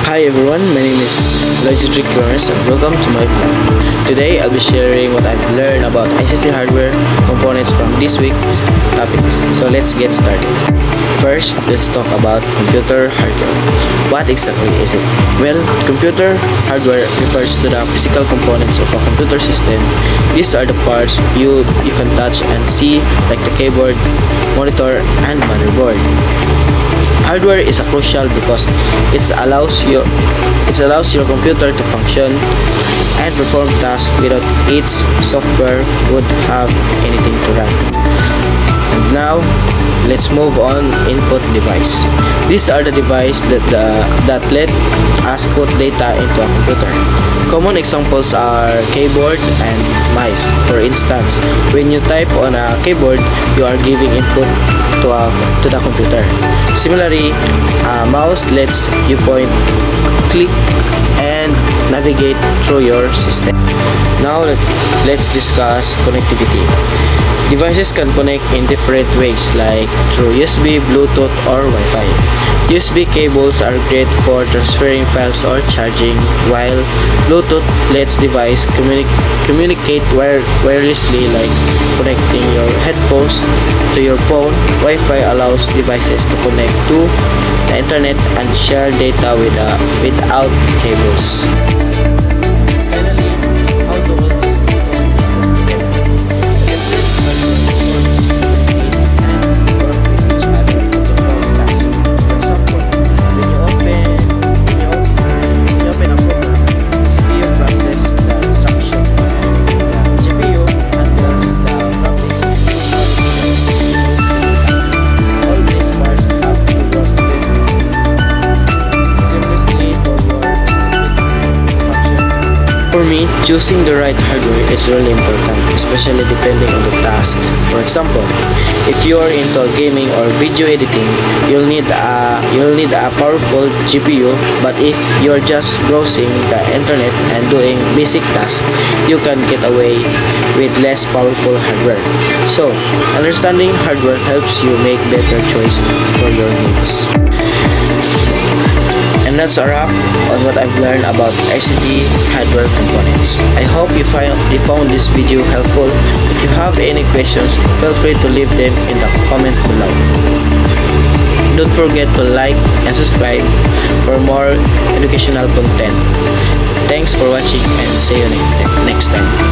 Hi everyone, my name is Logitric Jonas and welcome to my blog. Today I'll be sharing what I've learned about ICT hardware components from this week's topics. So let's get started. First, let's talk about computer hardware. What exactly is it? Well, computer hardware refers to the physical components of a computer system. These are the parts you can touch and see, like the keyboard, monitor, and motherboard. Hardware is crucial because it allows your computer to function and perform tasks without its software would have anything to run. And now, let's move on input device. These are the devices that let us put data into a computer. Common examples are keyboard and mice. For instance, when you type on a keyboard, you are giving input to the computer. Similarly, a mouse lets you point, click, and navigate through your system. Now let's discuss connectivity. Devices can connect in different ways like through USB, Bluetooth, or Wi-Fi. USB cables are great for transferring files or charging, while Bluetooth lets device communicate wirelessly like connecting your headphones to your phone. Wi-Fi allows devices to connect to the internet and share data without cables. For me, choosing the right hardware is really important, especially depending on the task. For example, if you are into gaming or video editing, you'll need a powerful GPU, but if you're just browsing the internet and doing basic tasks, you can get away with less powerful hardware. So, understanding hardware helps you make better choice for your needs. And that's a wrap on what I've learned about ICT hardware components. I hope you found this video helpful. If you have any questions, feel free to leave them in the comment below. Don't forget to like and subscribe for more educational content. Thanks for watching and see you next time.